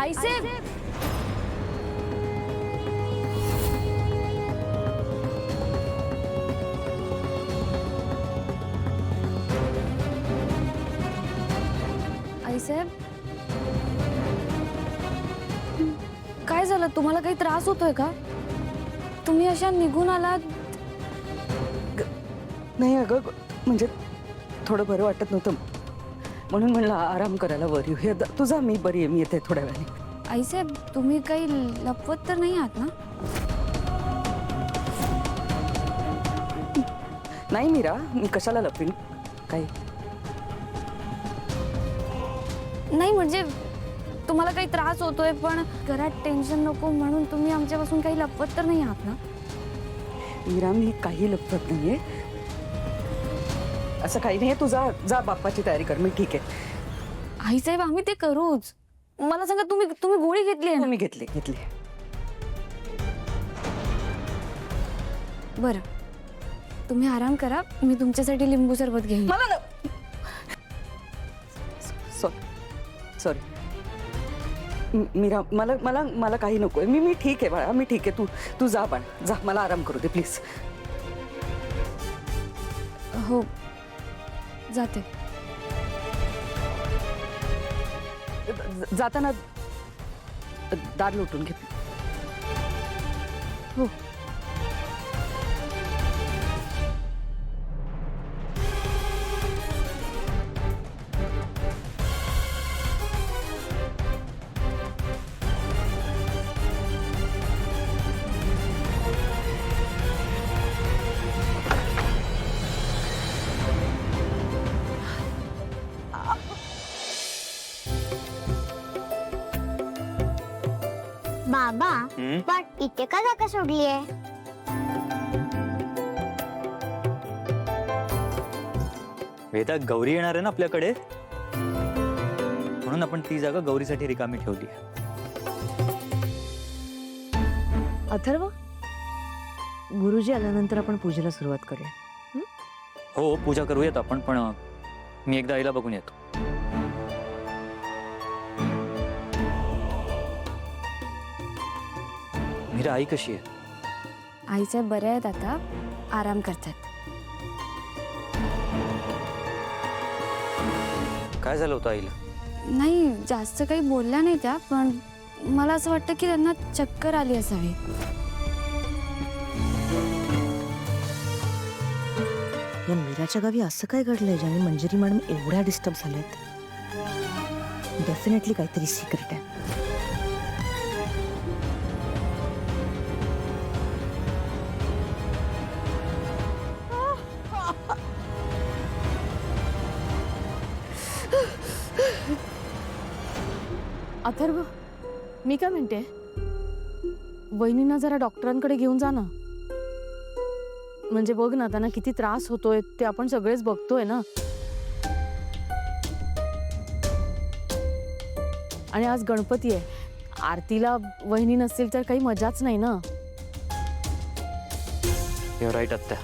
आईसाहेब आईसाहेब काय झालं? तुम्हाला काही त्रास होतोय का? तुम्ही अशा निघून आलात? नाही अगं, म्हणजे थोडं बरं वाटत नव्हतं म्हणून म्हणलं आराम करायला वर येऊ. तुझा मी बरी आहे, मी येते थोड्या वेळाने. आईसाहेब तुम्ही काही लपवत तर नाही आहात ना? नाही मीरा, मी कशाला लपवीन काही. नाही म्हणजे तुम्हाला काही त्रास होतोय पण घरात टेन्शन नको म्हणून तुम्ही आमच्यापासून काही लपवत तर नाही आहात ना? मीरा, मी काही लपवत नाहीये, असं काही नाही. तुझा जा बाप्पाची तयारी कर, मी ठीक आहे. आईसाहेब आम्ही ते करूच. मला सांगा तुम्ही तुम्ही गोळी घेतली आहे ना? मी घेतली. बरं तुम्ही आराम करा, मी तुमच्यासाठी लिंबू सरबत घेईन. मला सॉरी मीरा, मला मला मला काही नकोय. मी ठीक आहे बाळा, मी ठीक आहे. तू जा बाळा, जा, मला आराम करू दे प्लीज. हो जाते. जाताना दार लोटून घे. हो. बाबा पण इथे का जागा सोडलीये? वेदा, गौरी येणार आहे ना आपल्याकडे, म्हणून आपण ती जागा गौरीसाठी रिकामी ठेवली. अथर्व, गुरुजी आल्यानंतर आपण पूजेला सुरुवात करूया. हो, पूजा करूयात आपण, पण मी एकदा आईला बघून येतो. मीरा, आई कशी आहे? आईसाहेब बरे आहेत, आता आराम करतात. काय झालं होतं आईला? नाही जास्त काही बोलल्या नाही त्या, पण मला असं वाटतं की त्यांना चक्कर आली असावी. या मीराच्या गावी असं काय घडलंय ज्याने मंजिरी मॅडम एवढ्या डिस्टर्ब झाल्यात? डेफिनेटली काहीतरी सिक्रेट आहे. अथर्व, मी काय म्हणते, वहिनींना जरा डॉक्टरांकडे घेऊन जा ना. म्हणजे बघ ना, त्यांना किती त्रास होतोय ते आपण सगळेच बघतोय ना. आणि आज गणपती आहे, आरतीला वहिनी नसतील तर काही मजाच नाही ना. यू राईट आत्या,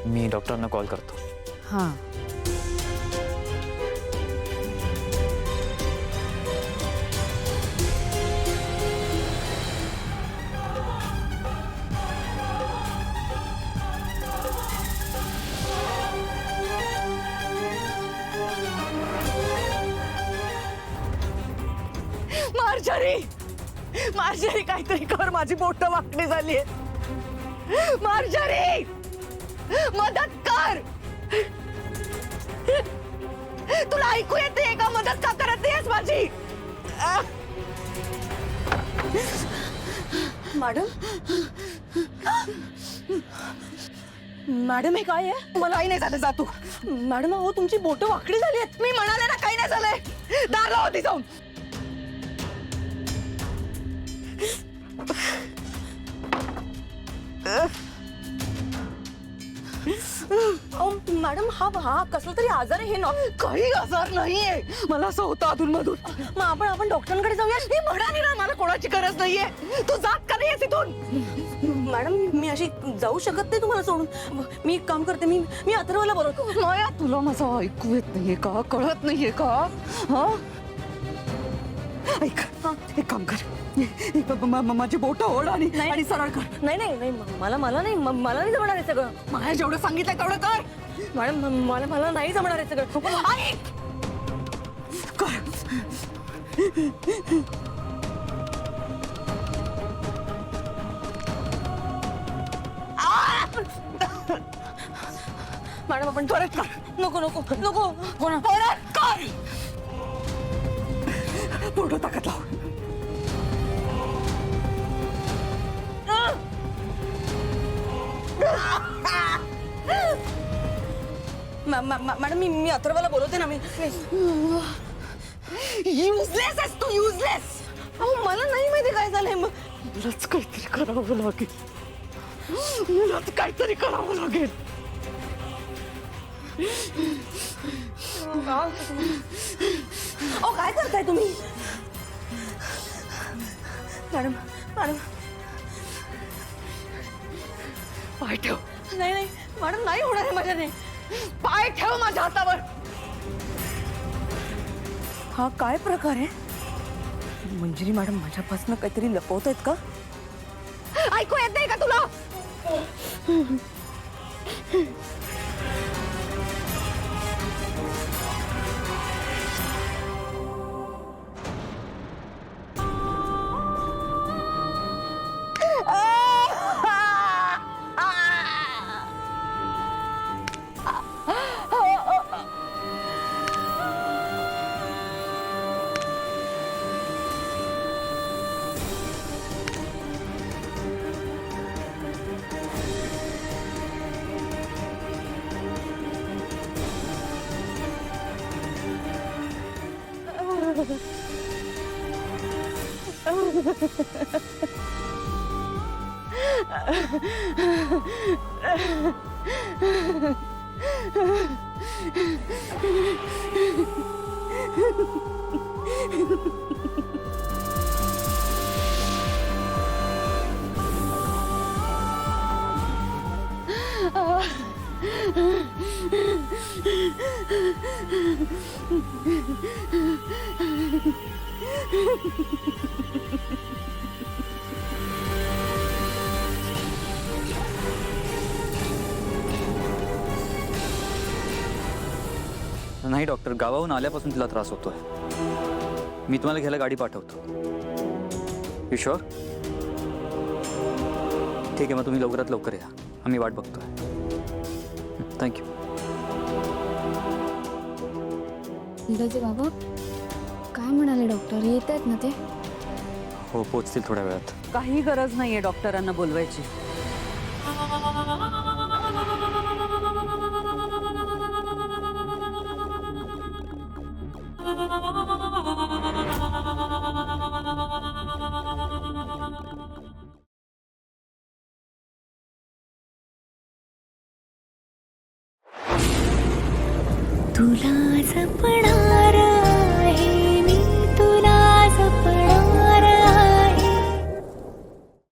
मी डॉक्टरांना कॉल करतो. हां. मार्जरी काहीतरी कर, माझी बोट वाकडी झाली. मार्जरी, मदत कर. तुला ऐकू येते का? मदत का करत नाहीस माझी? मॅडम, मॅडम हे काय आहे? मला काही नाही झालं, जा तू. मॅडम हो, तुमची बोट वाकडी झाली आहेत. मी म्हणाले ना काही नाही झालंय. दार लाव आधी जाऊन. मॅडम हा कसला तरी आजार आहे ना? काही आजार नाहीये, मला असं होतं अधून मधून. मग आपण डॉक्टरांकडे जाऊया. मी म्हणाली ना, मला कोणाची गरज नाहीये. तू जात का नाहीयेस इथून? मॅडम मी अशी जाऊ शकत नाही तुम्हाला सोडून. मी एक काम करते, मी अथर्वला बोलवतो. माया, तुला माझं ऐकू येत नाहीये का? कळत नाहीये का? हा ऐक एक काम कर माझी बोट ओढ आणि सरळ कर. नाही नाही नाही मला नाही जमणार आहे सगळं. मला जेवढं सांगितलंय तेवढं कर. मॅडम मला नाही जमणार आहे सगळं. ऐक कर. मॅडम आपण परत कर. नको नको नको परत कर. पुढं ताकद लाव. मॅडम मी अथर्वला बोलवते ना. मी युजलेस आहेस तू, युजलेस. मला नाही माहिती काय झालंय. मग मलाच काहीतरी करावं लागेल. मलाच काहीतरी करावं लागेल. काय करताय तुम्ही? मॅडम पाय ठेव. नाही नाही मॅडम नाही होणार आहे माझ्याने. पाय ठेव माझ्या हातावर. हा काय प्रकार आहे? मंजिरी मॅडम माझ्यापासून काहीतरी लपवत आहेत का? ऐकू येत नाही का तुला? नाही डॉक्टर, गावाहून आल्यापासून तिला त्रास होतोय. मी तुम्हाला घ्यायला गाडी पाठवतो. You sure? ठीक आहे, मग तुम्ही लवकरात लवकर या. आम्ही वाट बघतोय. थँक्यू. नीरजचे बाबा काय म्हणाले डॉक्टर? येत आहेत ना ते? हो, पोचतील थोड्या वेळात. काही गरज नाहीये डॉक्टरांना बोलवायची. तुला जपणार